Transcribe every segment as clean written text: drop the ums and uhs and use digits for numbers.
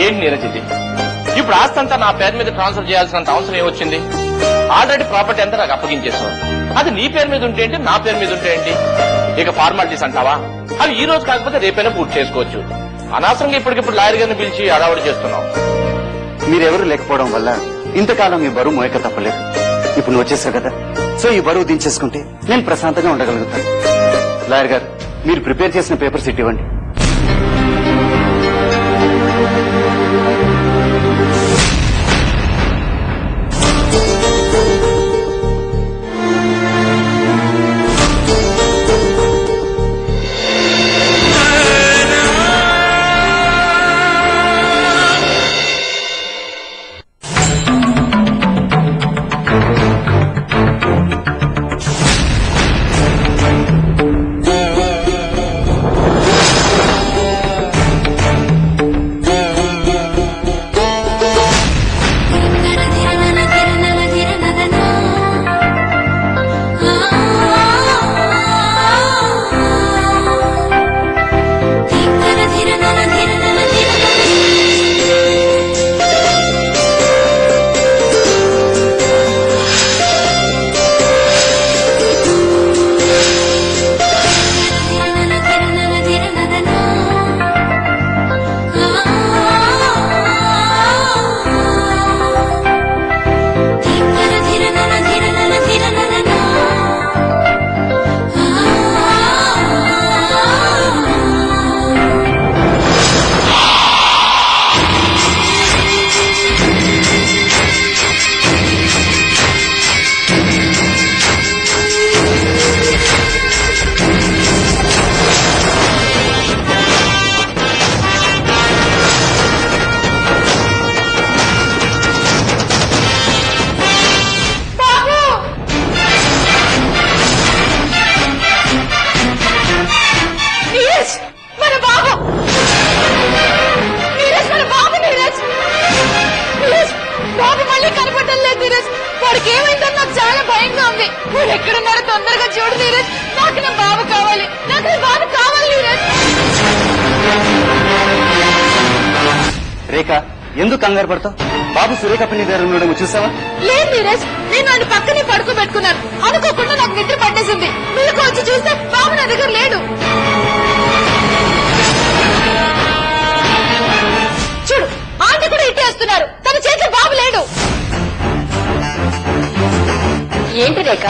ఏంటి నీరజ్ ఇది? ఇప్పుడు ఆస్తి అంతా నా పేరు మీద ట్రాన్స్ఫర్ చేయాల్సినంత అవసరం ఏమొచ్చింది? ఆల్రెడీ ప్రాపర్టీ అంతా నాకు అప్పగించేసావు. అది నీ పేరు మీద ఉంటే ఏంటి, నా పేరు మీద ఉంటే ఏంటి? ఇక ఫార్మాలిటీస్ అంటావా? అవి ఈ రోజు కాకపోతే రేపైనా పూర్తి చేసుకోవచ్చు. అనవసరంగా ఇప్పటికిప్పుడు లాయర్ గారిని పిలిచి అడావుడి చేస్తున్నావు. మీరెవరు లేకపోవడం వల్ల ఇంతకాలం ఈ బరువు మోయక తప్పలేదు. ఇప్పుడు నువ్వు వచ్చేసావు కదా, సో ఈ బరువు దించేసుకుంటే నేను ప్రశాంతంగా ఉండగలుగుతాను. లాయర్ గారు, మీరు ప్రిపేర్ చేసిన పేపర్స్ ఇవ్వండి. ఎక్కడున్నారో తొందరగా చూడు నీరజ్. నాకు నా బాబు కావాలి, నాకు నా బాబు కావాలి నీరజ్. రేఖ, ఎందుకు కంగారు పడతావు? బాబు సురేఖ పిన్ని దగ్గర ఉండడం చూసావా? లేదు నీరజ్, నేను నన్ను పక్కనే పడుకోబెట్టుకున్నాను. అనుకోకుండా నాకు నిద్ర పట్టేసింది. మీకు వచ్చి చూస్తే బాబు నా దగ్గర లేడు. చూడు, ఆంటీ కూడా ఇట్టేస్తున్నారు. తన చేతిలో బాబు లేడు. ఏంటి రేఖ,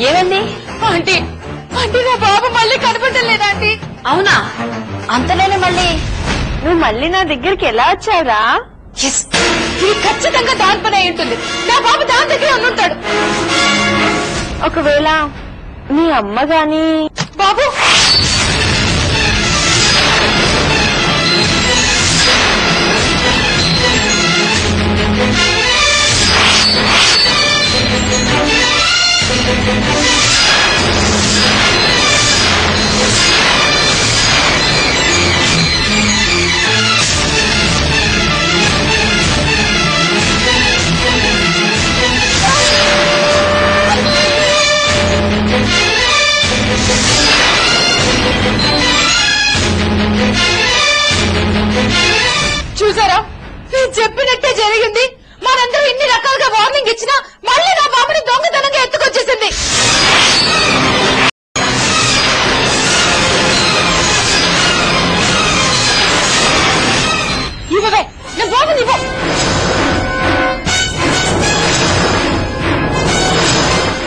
ఏమైంది? ఆంటీ ఆంటీ నా బాబు మళ్ళీ కనపడటం లేదా ఆంటీ? అవునా? అంతలోనే మళ్ళీ నువ్వు మళ్ళీ నా దగ్గరికి ఎలా వచ్చావురా? ఇది ఖచ్చితంగా దాని పని అయి ఉంటుంది. నా బాబు దాని దగ్గర ఉండుంటాడు. ఒకవేళ మీ అమ్మ గాని బాబు చూసారా, నేను చెప్పినట్టే జరిగింది. మనందరూ ఇన్ని రకాలుగా వార్నింగ్ ఇచ్చినా మళ్ళీ నా బాబుని దొంగతనంగా ఎత్తుకొచ్చేసింది. ఇవ్వవే నా బాబుని, ఇవ్వు.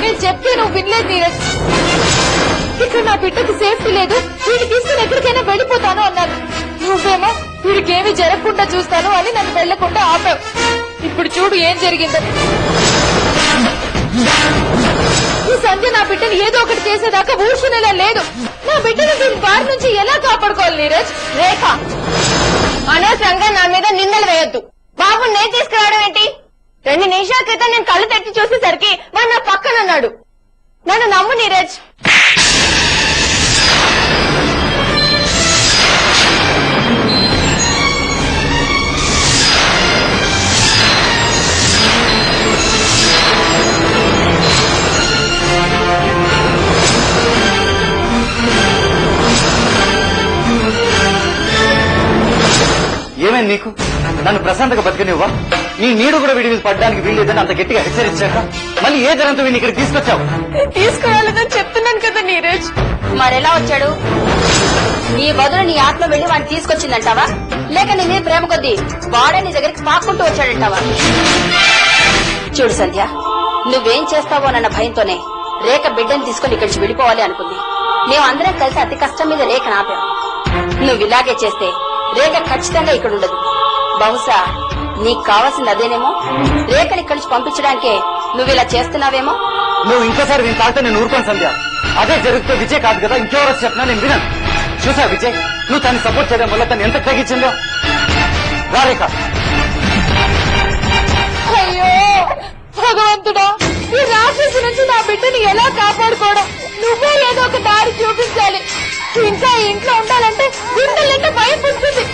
నేను చెప్తే నువ్వు వినలేదు నీరజ్. ఇక్కడ నా బిడ్డకి సేఫ్టీ లేదు, వీడిని తీసుకుని ఎక్కడికైనా వెళ్ళిపోతాను అన్నాను. నువ్వేమో వీడికేమీ జరగకుండా చూస్తాను అని నన్ను వెళ్లకుండా ఆపావు. ఇప్పుడు చూడు ఏం జరిగిందో. ఈ సంధ్య నా బిడ్డని ఏదో ఒకటి చేసేదాకా ఊరుకునేలా లేదు. నా బిడ్డను వీడి బారి నుంచి ఎలా కాపాడుకోవాలి నీరజ్? రేఖ, అనవసరంగా నా మీద నిందలు వేయొద్దు. బాబు నేను తీసుకురావడం ఏంటి? 2 నిమిషాల క్రితం నేను కళ్ళు తెచ్చి చూసేసరికి వాడు నా పక్కన ఉన్నాడు. నన్ను నమ్ము నీరజ్. ఏమైంది నీకు? నన్ను ప్రశాంతంగా బతికనివ్వా? నీ నీడు కూడా వీడి మీద పడడానికి వీల్లేదని అంత గట్టిగా హెచ్చరించాక మళ్ళీ ఏ ధరంతో వీడిని ఇక్కడ తీసుకొచ్చావు? తీసుకురాలేదని చెప్తున్నాను కదా నీరజ్. మరెలా వచ్చాడు? నీ బదులు నీ ఆత్మ వెళ్లి వాడిని తీసుకొచ్చిందంటావా, లేక నీ మీద ప్రేమ కొద్దీ వాడే నీ దగ్గరికి పాక్కుంటూ వచ్చాడంటావా? చూడు సంధ్య, నువ్వేం చేస్తావోనన్న భయంతోనే రేఖ బిడ్డని తీసుకుని ఇక్కడి నుంచి వెళ్ళిపోవాలి అనుకుంది. మేమందరం కలిసి అతి కష్టం మీద రేఖ ఆపాం. నువ్వు ఇలాగే చేస్తే రేఖ ఖచ్చితంగా ఇక్కడ ఉండదు. బహుశా నీకు కావాల్సింది అదేనేమో. రేఖని ఇక్కడి నుంచి పంపించడానికే నువ్వు ఇలా చేస్తున్నావేమో. నువ్వు ఇంకోసారి నేను తాగితే నేను ఊరుకోను సంధ్య. అదే జరిగితే విజయ్ కాదు కదా, ఇంకెవరో చెప్పినా నేను వినను. చూసా విజయ్, నువ్వు తను సపోర్ట్ చేయడం వల్ల తను ఎంత తగ్గించిందో. రారేఖ. అయ్యో భగవంతుడా, ఈ రాక్షసు నుంచి నా బిడ్డని ఎలా కాపాడుకోవడం? నువ్వే ఏదో ఒక దారి చూపించాలి. ఇంకా ఈ ఇంట్లో ఉండాలంటే గుండెలంటే భయం పుడుతుంది.